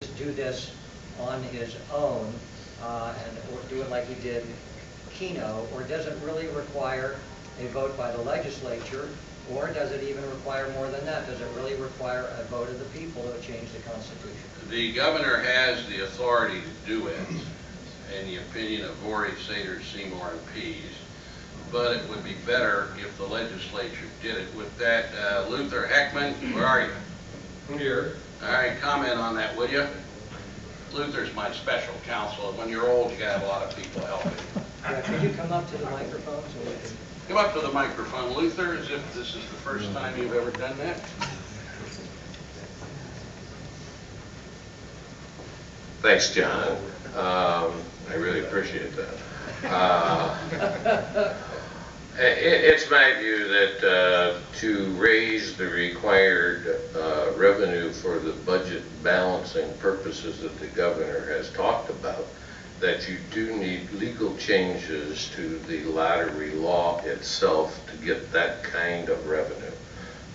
do this on his own or do it like he did Keno, or does it really require a vote by the legislature, or does it even require more than that? Does it really require a vote of the people to change the Constitution? The governor has the authority to do it, in the opinion of Vorey, Sater, Seymour, and Pease, but it would be better if the legislature did it. With that, Luther Heckman, where are you? I'm here. All right, comment on that, would you? Luther's my special counsel, and when you're old, you gotta have a lot of people helping. Yeah, could you come up to the microphone so we can... Come up to the microphone, Luther, as if this is the first time you've ever done that. Thanks, John. I really appreciate that. It's my view that to raise the required revenue for the budget balancing purposes that the governor has talked about, that you do need legal changes to the lottery law itself to get that kind of revenue.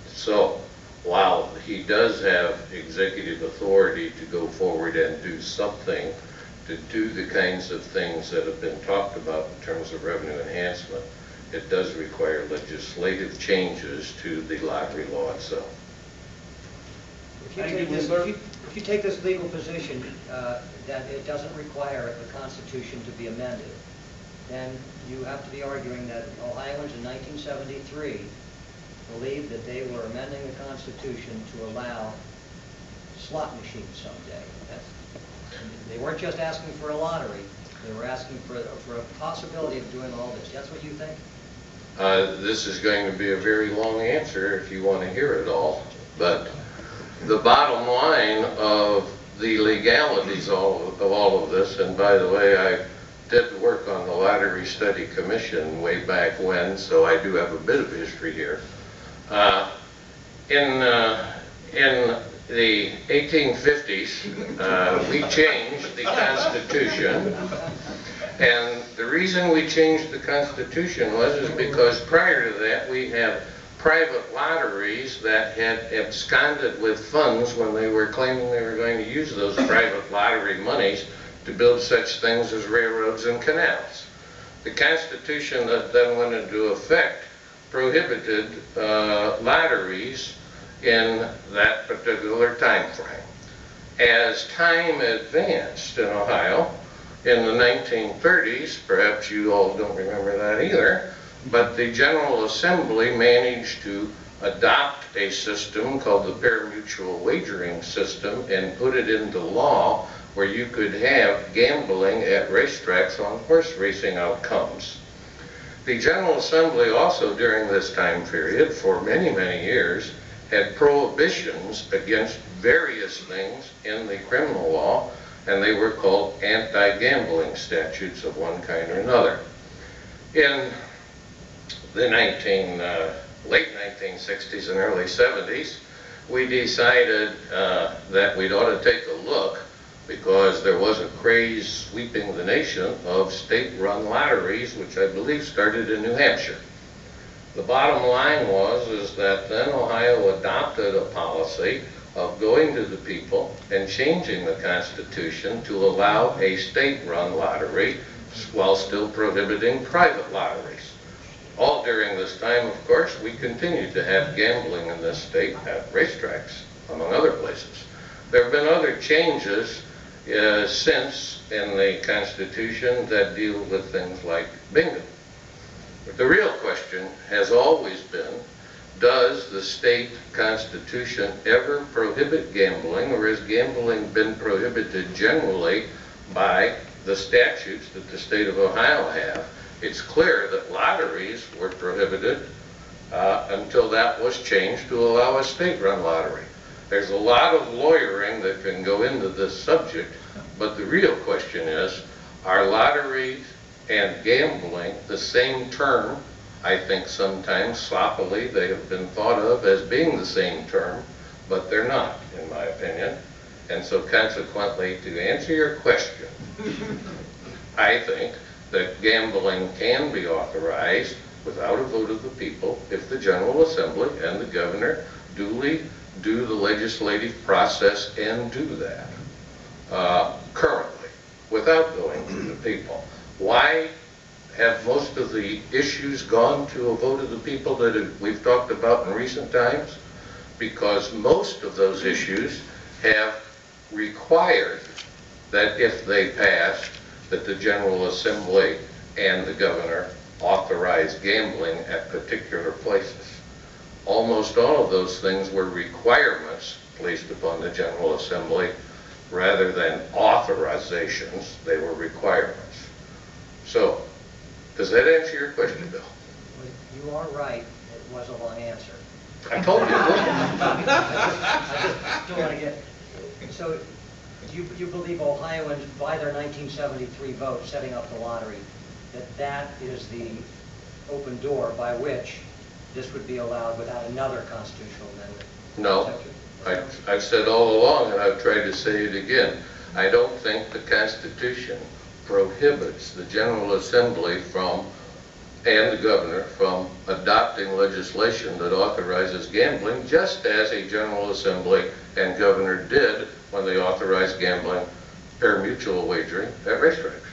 So while he does have executive authority to go forward and do something to do the kinds of things that have been talked about in terms of revenue enhancement, it does require legislative changes to the lottery law itself. If you take this legal position that it doesn't require the Constitution to be amended, then you have to be arguing that Ohioans in 1973 believed that they were amending the Constitution to allow slot machines someday. They weren't just asking for a lottery, they were asking for a possibility of doing all this. That's what you think? This is going to be a very long answer if you want to hear it all, but the bottom line of the legalities of all of this, and by the way, I did work on the Lottery Study Commission way back when, so I do have a bit of history here. In the 1850s, we changed the Constitution, and the reason we changed the Constitution was because prior to that we had private lotteries that had absconded with funds when they were claiming they were going to use those private lottery monies to build such things as railroads and canals. The Constitution that then went into effect prohibited lotteries in that particular time frame. As time advanced in Ohio, in the 1930s, perhaps you all don't remember that either, but the General Assembly managed to adopt a system called the pari-mutuel wagering system and put it into law where you could have gambling at racetracks on horse racing outcomes. The General Assembly also during this time period, for many, many years, had prohibitions against various things in the criminal law, and they were called anti-gambling statutes of one kind or another. In the late 1960s and early 70s, we decided that we'd ought to take a look, because there was a craze sweeping the nation of state-run lotteries, which I believe started in New Hampshire. The bottom line is that then Ohio adopted a policy of going to the people and changing the Constitution to allow a state-run lottery while still prohibiting private lotteries. All during this time, of course, we continued to have gambling in this state at racetracks, among other places. There have been other changes since in the Constitution that deal with things like bingo. But the real question has always been, does the state constitution ever prohibit gambling, or has gambling been prohibited generally by the statutes that the state of Ohio have? It's clear that lotteries were prohibited until that was changed to allow a state-run lottery. There's a lot of lawyering that can go into this subject, but the real question is, are lotteries and gambling the same term? I think sometimes sloppily they have been thought of as being the same term, but they're not, in my opinion. And so consequently, to answer your question, I think that gambling can be authorized without a vote of the people if the General Assembly and the governor duly do the legislative process and do that. without going to the people. Why have most of the issues gone to a vote of the people that we've talked about in recent times? Because most of those issues have required that if they passed, that the General Assembly and the governor authorize gambling at particular places. Almost all of those things were requirements placed upon the General Assembly rather than authorizations. They were requirements. So, does that answer your question, Bill? Well, you are right, it was a long answer. I told you it would. I just don't want to get, so you believe Ohioans, by their 1973 vote setting up the lottery, that is the open door by which this would be allowed without another constitutional amendment? No. I've said all along, and I've tried to say it again, I don't think the Constitution prohibits the General Assembly and the governor from adopting legislation that authorizes gambling, just as a General Assembly and governor did when they authorized gambling, pari-mutuel wagering at racetracks.